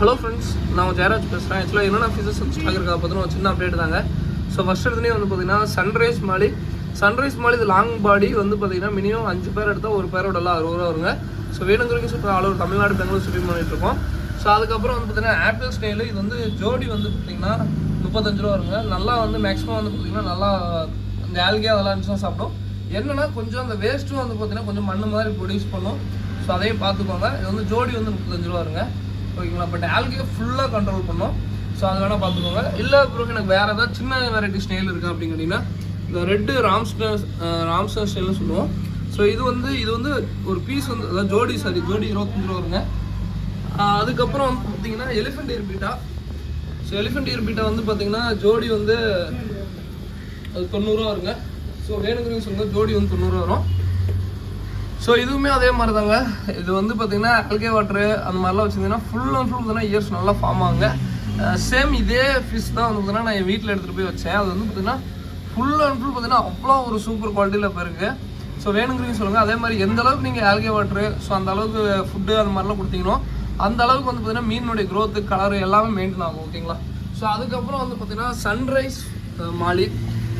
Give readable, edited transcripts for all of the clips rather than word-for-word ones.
Hello friends, நான் ஜெயராஜ் பேசுகிறேன். ஆக்சுவலாக என்னென்ன ஃபீச்சர்ஸ் ஸ்டாக் இருக்கா பார்த்தீங்கன்னா ஒரு சின்ன அப்டேட் தாங்க. ஸோ ஃபஸ்ட் எடுத்துனே வந்து பார்த்தீங்கன்னா சன்ரைஸ் மாலி இது லாங் பாடி வந்து பார்த்தீங்கன்னா மினிமம் 5 பேர் எடுத்தால் ஒரு பேரோட எல்லாம் 60 ரூபா வருங்க. ஸோ வேணுங்கிறவங்க சொல்கிற all over Tamil Nadu Bangalore shipping பண்ணிட்டு இருக்கோம். ஸோ அதுக்கப்புறம் வந்து பார்த்தீங்கன்னா ஆப்பிள் ஸ்டைலு இது வந்து ஜோடி வந்து பார்த்தீங்கன்னா 35 ரூபா வருங்க. நல்லா வந்து மேக்ஸிமம் வந்து பார்த்தீங்கன்னா நல்லா இந்த ஆல்கே அதெல்லாம் இருந்துச்சுன்னா சாப்பிடும். என்னென்னா கொஞ்சம் அந்த வேஸ்ட்டும் வந்து பார்த்தீங்கன்னா கொஞ்சம் மண்ணு மாதிரி ப்ரொடியூஸ் பண்ணும். ஸோ அதையும் பார்த்துக்கோங்க. இது வந்து ஜோடி வந்து 35 ரூபா வருங்க. ஓகேங்களா, பட் ஆல்கே ஃபுல்லாக கண்ட்ரோல் பண்ணோம். ஸோ அது வேணால் பார்த்துக்கோங்க. இல்லை அப்புறம் எனக்கு வேறு ஏதாவது சின்ன வெரைட்டி ஸ்டைல் இருக்குது அப்படின்னு கேட்டிங்கன்னா இந்த ரெட்டு ராம்ஸ்டர் ஸ்டைல்னு சொல்லுவோம். ஸோ இது வந்து ஒரு பீஸ் வந்து அதாவது ஜோடி 25 ரூபா வருங்க. அதுக்கப்புறம் வந்து பார்த்தீங்கன்னா elephant year beta. So elephant year beta வந்து பார்த்தீங்கன்னா ஜோடி வந்து அது 90 ரூபா வருங்க. ஸோ வேணுங்கிறவங்க சொல்லுங்கள், ஜோடி வந்து 90 ரூபா வரும். ஸோ இதுவுமே அதே மாதிரி தாங்க. இது வந்து பார்த்தீங்கன்னா ஆல்கே வாட்டரு அந்த மாதிரிலாம் வச்சுருந்தீங்கன்னா ஃபுல் பார்த்தீங்கன்னா இயர்ஸ் நல்லா ஃபார்ம் ஆகுங்க. சேம் இதே ஃபிஷ் தான் வந்து பார்த்தீங்கன்னா நான் என் வீட்டில் எடுத்துகிட்டு போய் வச்சேன். அது வந்து பார்த்தீங்கன்னா ஃபுல் பார்த்தீங்கன்னா அவ்வளோ ஒரு சூப்பர் குவாலிட்டியில் இப்போ இருக்குது. ஸோ வேணுங்கிறீங்க சொல்லுங்கள். அதே மாதிரி எந்த அளவுக்கு நீங்கள் ஆல்கே வாட்டரு ஸோ அந்த அளவுக்கு ஃபுட்டு அந்த மாதிரிலாம் கொடுத்தீங்கன்னா அந்த அளவுக்கு வந்து பார்த்தீங்கன்னா மீனுடைய க்ரோத்து கலரு எல்லாமே மெயின்டைன் ஆகும். ஓகேங்களா. ஸோ அதுக்கப்புறம் வந்து பார்த்தீங்கன்னா சன்ரைஸ் மாலி.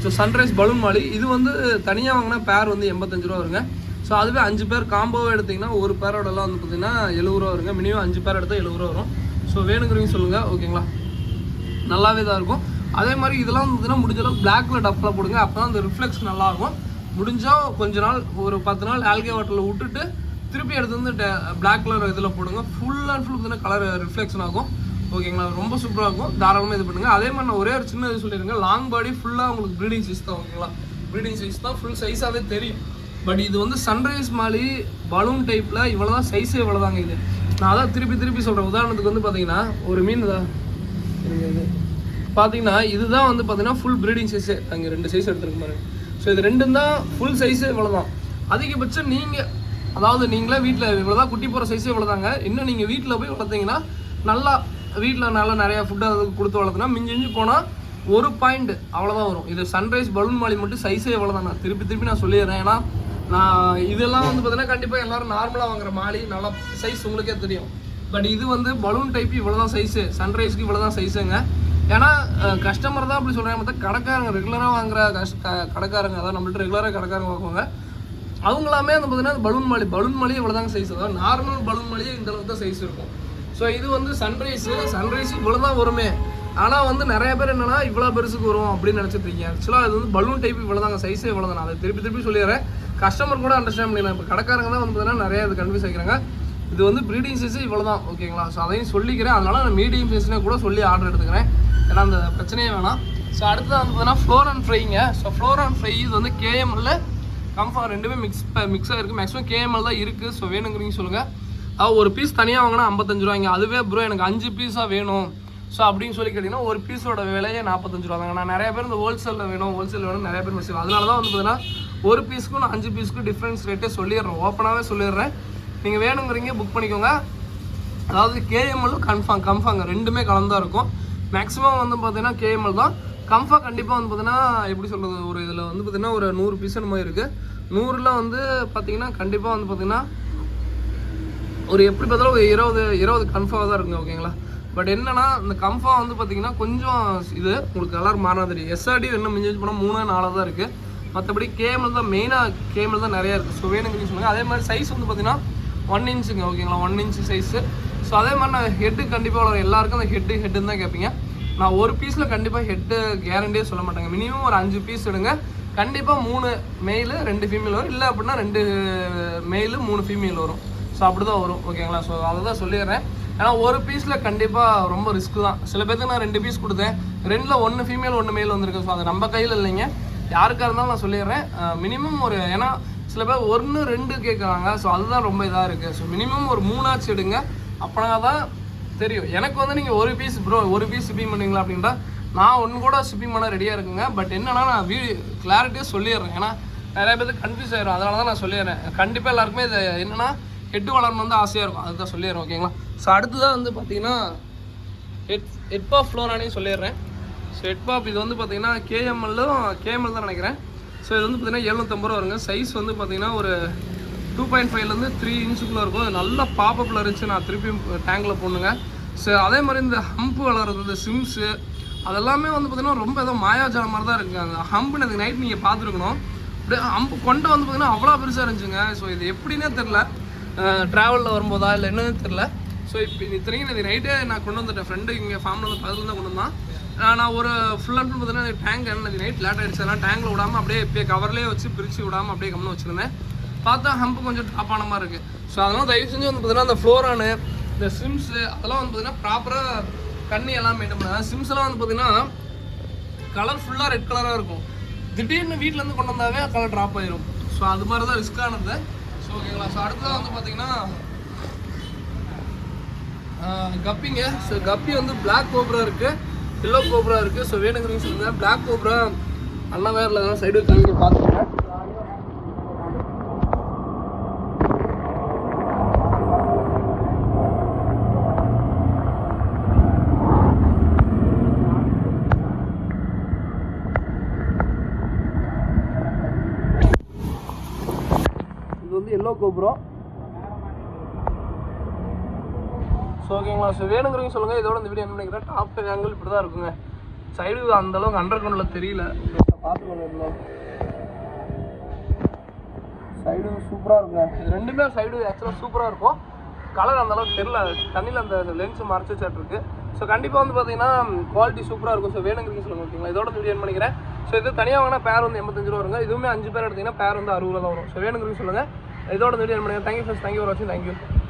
ஸோ சன்ரைஸ் பலூன் மாலி இது வந்து தனியாக வாங்கினா பேர் வந்து 85 ரூபா வருங்க. ஸோ அதுவே 5 பேர் காம்போவாக எடுத்திங்கன்னா ஒரு பேரோடலாம் வந்து பார்த்திங்கன்னா 70 ரூபா வருங்க. மினிமம் 5 பேர் எடுத்தால் 70 ரூபா வரும். ஸோ வேணுங்கிறவங்க சொல்லுங்கள். ஓகேங்களா, நல்லாவே தான் இருக்கும். அதே மாதிரி இதெல்லாம் வந்து பார்த்திங்கன்னா முடிஞ்ச அளவுக்கு பிளாக்ல டப்பில் போடுங்க. அப்போ தான் அந்த ரிஃப்ளெக்ஸ் நல்லாயிருக்கும். முடிஞ்சால் கொஞ்ச நாள் ஒரு 10 நாள் ஆல்கே வாட்டரில் விட்டுட்டு திருப்பி எடுத்து வந்து பிளாக் கலர் இதில் போடுங்க. ஃபுல் பார்த்திங்கன்னா கலர் ரிஃப்ளெக்ஷன் ஆகும். ஓகேங்களா, ரொம்ப சூப்பராக இருக்கும். தாராளமாக இது பண்ணுங்கள். அதே மாதிரி நான் ஒரே ஒரு சின்ன இது சொல்லிடுங்க. லாங் பாடி ஃபுல்லாக உங்களுக்கு ப்ரீடிங் சைஸ் தான். ஓகேங்களா, ப்ரீடிங் சைஸ் தான் ஃபுல் சைஸாகவே தெரியும். பட் இது வந்து சன்ரைஸ் மாலி பலூன் டைப்பில் இவ்வளோ தான் சைஸே இவ்வளோ தாங்க. இது நான் அதான் திருப்பி சொல்கிறேன். உதாரணத்துக்கு வந்து பார்த்தீங்கன்னா ஒரு மீன் தான் இது பார்த்தீங்கன்னா இதுதான் வந்து பார்த்தீங்கன்னா ஃபுல் ப்ரீடிங் சைஸே. அங்கே 2 சைஸ் எடுத்துருக்கு பாருங்க. ஸோ இது ரெண்டும் தான் ஃபுல் சைஸே இவ்வளோ தான். அதிகபட்சம் நீங்கள் அதாவது நீங்களே வீட்டில் இவ்வளோ தான் குட்டி போகிற சைஸே இவ்வளோ தாங்க. இன்னும் நீங்கள் வீட்டில் போய் வளர்த்தீங்கன்னா நல்லா வீட்டில் நல்லா நிறையா ஃபுட்டு அதுக்கு கொடுத்து வளர்த்துனா மிஞ்சி போனால் 1 பாயிண்ட் அவ்வளோதான் வரும். இது சன்ரைஸ் பலூன் மாலி மட்டும் சைஸே எவ்வளோ தான். நான் திருப்பி நான் சொல்லிடுறேன். ஏன்னா நான் இதெல்லாம் வந்து பார்த்தீங்கன்னா கண்டிப்பாக எல்லோரும் நார்மலாக வாங்குற மாலி நல்லா சைஸ் உங்களுக்கே தெரியும். பட் இது வந்து பலூன் டைப் இவ்வளோ தான் சைஸு. சன்ரைஸ்க்கு இவ்வளோ தான் சைஸுங்க. ஏன்னா கஸ்டமர் தான் அப்படி சொல்கிறாங்க. மற்ற கடைக்காரங்க ரெகுலராக வாங்குற கடைக்காரங்க அதாவது நம்மள்ட்ட ரெகுலராக கடைக்காரங்க வாங்குவாங்க. அவங்களாமே வந்து பார்த்தீங்கன்னா பலூன் மாலி இவ்வளோ தாங்க சைஸ். அதாவது நார்மல் பலூன் மாலியே இந்த அளவுக்கு தான் சைஸ் இருக்கும். ஸோ இது வந்து சன்ரைஸ் இவ்வளோ தான் வருமே. ஆனால் வந்து நிறைய பேர் என்னன்னா இவ்வளோ பெருசுக்கு வரும் அப்படின்னு நினச்சிருக்கீங்க. ஆக்சுவலாக அது வந்து பலூன் டைப் இவ்வளோ தாங்க சைஸே இவ்வளோ தான். நான் அதை திருப்பி சொல்லிடுறேன். கஸ்டமர் கூட அண்டர்ஸ்டாண்ட் பண்ணிடலாம். இப்போ கடைக்காரங்க தான் வந்து பார்த்தீங்கன்னா நிறைய இது கன்ஃபியூஸ் ஆகிக்கிறாங்க. இது வந்து ப்ரீடிங் சைஸு இவ்வளோ தான். ஓகேங்களா. ஸோ அதையும் சொல்லிக்கிறேன். அதனால் நான் மீடியம் சைஸ்லேயே கூட சொல்லி ஆர்டர் எடுத்துக்கிறேன். ஏன்னா அந்த பிரச்சனையே வேணாம். ஸோ அடுத்ததான் வந்து பார்த்தீங்கன்னா ஃப்ளோர் அண்ட் ஃப்ரைங்க. ஸோ ஃப்ளோர் அண்ட் ஃப்ரை இது வந்து கேஎம்எல்ல கம்ஃபா ரெண்டுமே மிக்ஸாக இருக்குது. மேக்ஸிமம் கேஎம்எல் தான் இருக்குது. ஸோ வேணுங்கிறீங்க சொல்லுங்கள். ஒரு பீஸ் தனியாக வாங்கினா 55 ரூபாய்ங்க. அதுவே ப்ரோ எனக்கு 5 பீஸாக வேணும் ஸோ அப்படின்னு சொல்லி கேட்டிங்கன்னா ஒரு பீஸோட விலையே 45 ரூபா தாங்க. நான் நிறைய பேர் இந்த ஹோல்சேல் வேணும் நிறைய பேர் மெசேஜ். அதனால தான் வந்து பார்த்தீங்கன்னா ஒரு பீஸுக்கும் நான் 5 பீஸுக்கும் டிஃப்ரென்ஸ் ரேட்டே சொல்லிடுறேன். ஓப்பனாகவே சொல்லிடுறேன். நீங்கள் வேணுங்கிறீங்க புக் பண்ணிக்கோங்க. அதாவது கேஎம்எல்லும் கம்ஃபாங்க ரெண்டுமே கலந்தாக இருக்கும். மேக்ஸிமம் வந்து பார்த்தீங்கன்னா கேஎம்எல் தான். கம்ஃபா கண்டிப்பாக வந்து பார்த்தீங்கன்னா எப்படி சொல்கிறது, ஒரு இதில் வந்து பார்த்தீங்கன்னா ஒரு 100 பீஸ் அந்த மாதிரி இருக்குது. 100ல் வந்து பார்த்தீங்கன்னா கண்டிப்பாக வந்து பார்த்தீங்கன்னா ஒரு எப்படி பார்த்தாலும் ஒரு 20 கம்ஃபாக தான் இருக்குங்க. ஓகேங்களா. பட் என்னன்னா இந்த கம்ஃபா வந்து பார்த்தீங்கன்னா கொஞ்சம் இது உங்களுக்கு கலர் மாறினா தெரியும். எஸ்ஆர்டி இன்னும் மிஞ்சி போனால் 3-4 தான் இருக்குது. மற்றபடி கேஎம்எல் தான் மெயினாக கேஎம்எல் தான் நிறையா இருக்குது. ஸோ வேணுங்கிறீங்க சொல்லுங்கள். அதே மாதிரி சைஸ் வந்து பார்த்தீங்கன்னா 1 இன்ச்சுங்க. ஓகேங்களா, 1 இன்ச்சு சைஸு. ஸோ அதே மாதிரி நான் ஹெட்டு கண்டிப்பாக வளரும். எல்லாருக்கும் அந்த ஹெட்டுன்னு தான் கேட்பீங்க. நான் ஒரு பீஸில் கண்டிப்பாக ஹெட்டு கேரண்டியே சொல்ல மாட்டேங்க. மினிமம் ஒரு 5 பீஸ் எடுங்க. கண்டிப்பாக 3 மெயிலு 2 ஃபீமேல் வரும். இல்லை அப்படின்னா 2 மெயிலு 3 ஃபீமேல் வரும். ஸோ அப்படி தான் வரும். ஓகேங்களா. ஸோ அதை தான் சொல்லிடுறேன். ஏன்னா ஒரு பீஸில் கண்டிப்பாக ரொம்ப ரிஸ்க்கு தான். சில பேருக்கு நான் 2 பீஸ் கொடுத்தேன். 2ல் 1 ஃபீமேல் 1 மேல் வந்திருக்கு. ஸோ அது நம்ம கையில் இல்லைங்க. யாருக்காக இருந்தாலும் நான் சொல்லிடுறேன். மினிமம் ஒரு ஏன்னா சில பேர் 1 2 கேட்குறாங்க. ஸோ அதுதான் ரொம்ப இதாக இருக்குது. ஸோ மினிமம் ஒரு 3 ஆச்சு எடுங்க. அப்படின்னா தான் தெரியும். எனக்கு வந்து நீங்கள் ஒரு பீஸ் ஷிப்பிங் பண்ணுவீங்களா அப்படின்ட்டா நான் 1 கூட ஷிப்பிங் பண்ண ரெடியாக இருக்குங்க. பட் என்னன்னா நான் கிளாரிட்டியாக சொல்லிடுறேன். ஏன்னா நிறைய பேருக்கு கன்ஃபியூஸ் ஆயிடும். அதனால தான் நான் சொல்லிடுறேன். கண்டிப்பாக எல்லாருக்குமே இது என்னென்னா ஹெட்டு வளரணும் வந்து ஆசையாக இருக்கும். அதுதான் சொல்லிடுறேன். ஓகேங்களா. ஸோ அடுத்ததான் வந்து பார்த்தீங்கன்னா ஹெட்பாப் ஃப்ளோரானே சொல்லிடுறேன். ஸோ ஹெட்பாப் இது வந்து பார்த்தீங்கன்னா கேஎம்எல் தான் நினைக்கிறேன். ஸோ இது வந்து பார்த்தீங்கன்னா 750 ரூபா வருங்க. சைஸ் வந்து பார்த்தீங்கன்னா ஒரு 2.5லேருந்து 3 இன்ச்சுக்குள்ளே இருக்கும். நல்லா பாப்பப்பில் இருந்துச்சு. நான் திருப்பி டேங்கில் போடணுங்க. ஸோ அதே மாதிரி இந்த ஹம்பு வளர்றது, இந்த சிம்ஸு அதெல்லாமே வந்து பார்த்திங்கன்னா ரொம்ப ஏதோ மாயாஜாலம் மாதிரி தான் இருக்குங்க. அந்த ஹம்புன்னு எனக்கு நைட் நீங்கள் பார்த்துருக்கணும். அப்படியே ஹம்பு கொண்டை வந்து பார்த்திங்கன்னா அவ்வளோ பெருசாக இருந்துச்சுங்க. ஸோ இது எப்படின்னே தெரில, ட்ராவலில் வரும்போதா இல்லை என்னன்னு தெரில. ஸோ இப்போ இத்தனைக்கும் இது நைட்டே நான் கொண்டு வந்துட்டேன். ஃப்ரெண்டு இங்கே ஃபார்மில் வந்து பக்கத்தில் தான் கொண்டு வந்தான். நான் ஒரு ஃபுல் அண்ட் ஃபுல் பார்த்தீங்கன்னா டேங்க் என்னது நைட் லேட் ஆகிடுச்சு, அதெல்லாம் டேங்கில் விடாமல் அப்படியே இப்போ கவர்லேயே வச்சு பிரித்து விடாமல் அப்படியே கம்முன்னு வச்சுருந்தேன். பார்த்தா ஹம்பு கொஞ்சம் டாப் ஆன மாதிரி இருக்குது. ஸோ அதெல்லாம் தயவு செஞ்சு வந்து பார்த்தீங்கன்னா அந்த ஃப்ளோரானு, இந்த சிம்ஸு அதெல்லாம் வந்து பார்த்தீங்கன்னா ப்ராப்பராக தண்ணி எல்லாம் மெயின்டைன் பண்ணாங்க. சிம்ஸ்லாம் வந்து பார்த்தீங்கன்னா கலர் ஃபுல்லாக ரெட் கலராக இருக்கும். திடீர்னு வீட்டிலேருந்து கொண்டு வந்தாவே கலர் ட்ராப் ஆயிரும். ஸோ அது மாதிரி தான் ரிஸ்க்கானது. ஸோ ஓகேங்களா. ஸோ அடுத்ததான் வந்து பார்த்தீங்கன்னா கப்பிங்க. ஸோ கப்பி வந்து பிளாக் கோப்ரா இருக்குது, எல்லோ கோப்ரா இருக்குது. ஸோ வேணுங்கிறீங்க சொல்லுங்கள். பிளாக் கோப்ரா அண்ணா வேரில் தான் சைடு காமிக்க பார்த்துக்கேன். இது வந்து எல்லோ கோப்ரா. ஸோ ஓகேங்களா. ஸோ வேணுங்கிறவங்க சொல்லுங்கள். இதோட இந்த வீடியோ என்ன நினைக்கிறேன், டாப் ஆங்கிள் இப்படி தான் இருக்குங்க. சைடு அந்தளவுக்கு அண்டர் கிரவுண்டில் தெரியல, பார்த்துக்கோங்க. சைடு சூப்பராக இருக்குங்க. இது ரெண்டுமே சைடு ஆக்சுவலாக சூப்பராக இருக்கும். கலர் அந்தளவுக்கு தெரியல, தண்ணியில் அந்த லென்ஸு மறைச்சி வச்சுருக்கு. ஸோ கண்டிப்பாக வந்து பார்த்தீங்கன்னா குவாலிட்டி சூப்பராக இருக்கும். ஸோ வேணுங்கிறீங்க சொல்லுங்கள். ஓகேங்களா. இதோட வீடியோ என்ன பண்ணிக்கிறேன். ஸோ இது தனியாக வாங்கினா பேர் வந்து 85 ரூபா வருங்க. இதுவுமே 5 பேர் எடுத்திங்கன்னா பேர் வந்து 60 ரூபா தான் வரும். ஸோ வேணுங்கிறீங்க சொல்லுங்கள். இதோட வீடியோ என்ன பண்ணிக்கிறேன். தேங்க்யூ ஃப்ரெண்ட்ஸ், தேங்க்யூ ஃபார் வாட்சிங், தேங்க்யூ.